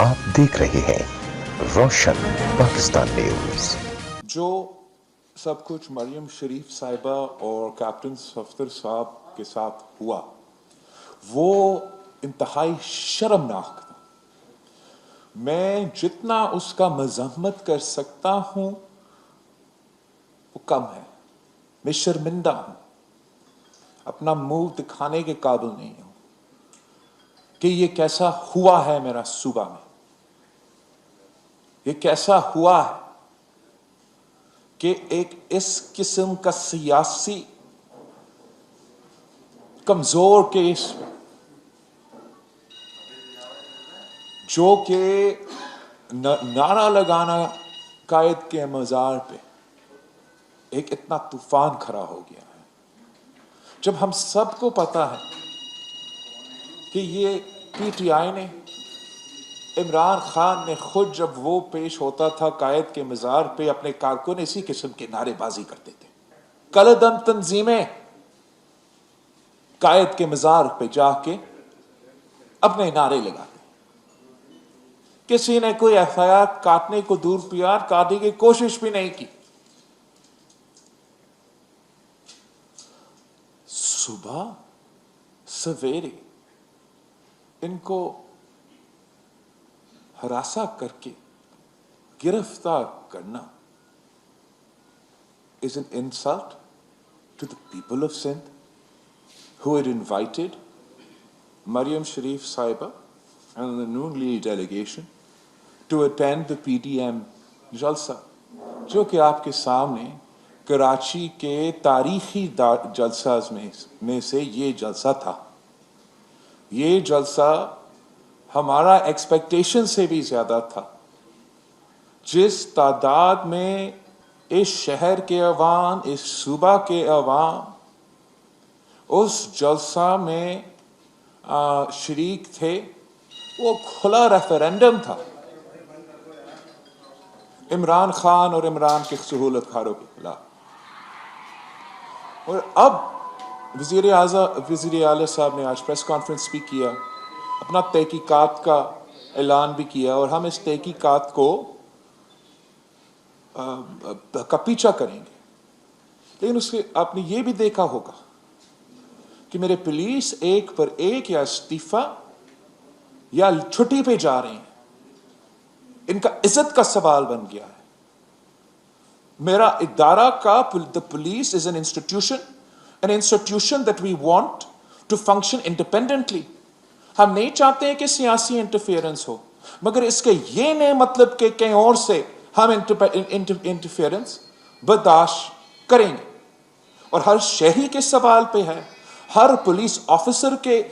आप देख रहे हैं रोशन पाकिस्तान न्यूज। जो सब कुछ मरियम शरीफ साहिबा और कैप्टन सफदर साहब के साथ हुआ वो इंतहाई शर्मनाक था। मैं जितना उसका मजम्मत कर सकता हूं वो कम है। मैं शर्मिंदा हूं, अपना मुंह दिखाने के काबिल नहीं हूं कि ये कैसा हुआ है मेरा सूबा में। ये कैसा हुआ है कि एक इस किस्म का सियासी कमजोर केस में जो कि नारा लगाना कायद के मजार पे एक इतना तूफान खड़ा हो गया है, जब हम सबको पता है कि ये पीटीआई ने, इमरान खान ने खुद जब वो पेश होता था कायद के मजार पे अपने कारकुन इसी किस्म के नारेबाजी करते थे। कलदम तंजीमें कायद के मजार पे जाके अपने नारे लगाते। किसी ने कोई एफआईआर काटने को दूर पीआर काटने की कोशिश भी नहीं की। सुबह सवेरे इनको हरासा करके गिरफ्तार करना is an insult to the people of Sindh who had invited Maryam Sharif Sahiba and the Noon League delegation to attend the PDM जलसा, जो कि आपके सामने कराची के तारीखी जलसा में से ये जलसा था। ये जलसा हमारा एक्सपेक्टेशन से भी ज्यादा था। जिस तादाद में इस शहर के अवाम, इस सूबा के अवाम उस जलसा में शरीक थे, वो खुला रेफरेंडम था इमरान खान और इमरान के सहूलत खारों के खिलाफ। और अब वजीर आला साहब ने आज प्रेस कॉन्फ्रेंस भी किया, अपना तहकीकात का ऐलान भी किया, और हम इस तहकीकात को का पीछा करेंगे। लेकिन उसके आपने ये भी देखा होगा कि मेरे पुलिस एक पर एक या इस्तीफा या छुट्टी पे जा रहे हैं। इनका इज्जत का सवाल बन गया है। मेरा इदारा का the police is an institution that we want to function independently. हम नहीं चाहते हैं कि सियासी इंटरफेरेंस हो, मगर इसके ये नहीं मतलब कि कहीं और से हम इंटरफेरेंस बर्दाश्त करेंगे। और हर शहरी के सवाल पे है, हर पुलिस ऑफिसर के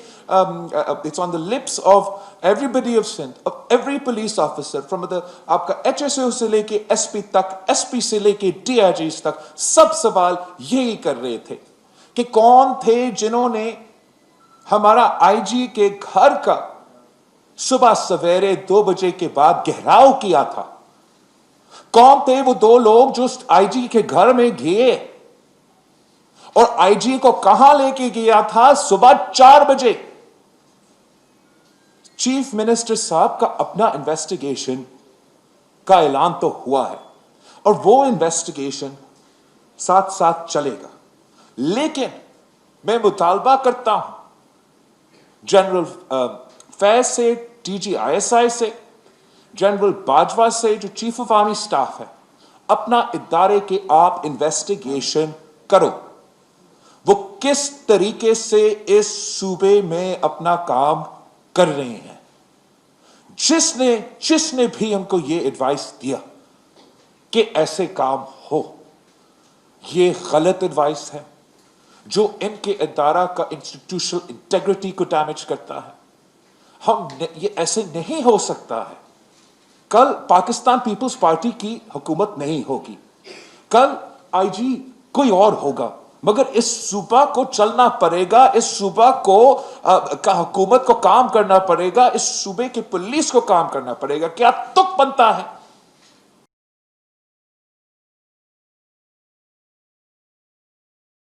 it's on the lips of everybody of Sindh, of every police officer from the आपका HSO से लेके SP तक, SP से लेके DIGs तक, सब सवाल यही कर रहे थे कि कौन थे जिन्होंने हमारा आईजी के घर का सुबह सवेरे 2 बजे के बाद घेराव किया था। कौन थे वो 2 लोग जो आईजी के घर में गए और आईजी को कहां लेके गया था? सुबह 4 बजे। चीफ मिनिस्टर साहब का अपना इन्वेस्टिगेशन का ऐलान तो हुआ है और वो इन्वेस्टिगेशन साथ साथ चलेगा। लेकिन मैं मुतालबा करता हूं जनरल फैज से, DGISI से, जनरल बाजवा से, जो चीफ ऑफ आर्मी स्टाफ है, अपना इदारे के आप इन्वेस्टिगेशन करो। वो किस तरीके से इस सूबे में अपना काम कर रहे हैं। जिसने भी उनको ये एडवाइस दिया कि ऐसे काम हो, ये गलत एडवाइस है जो इनके इदारा का इंस्टीट्यूशनल इंटेग्रिटी को डैमेज करता है। ये ऐसे नहीं हो सकता है। कल पाकिस्तान पीपल्स पार्टी की हुकूमत नहीं होगी, कल आईजी कोई और होगा, मगर इस सूबा को चलना पड़ेगा, इस सूबा को का हुकूमत को काम करना पड़ेगा, इस सूबे की पुलिस को काम करना पड़ेगा। क्या तुक बनता है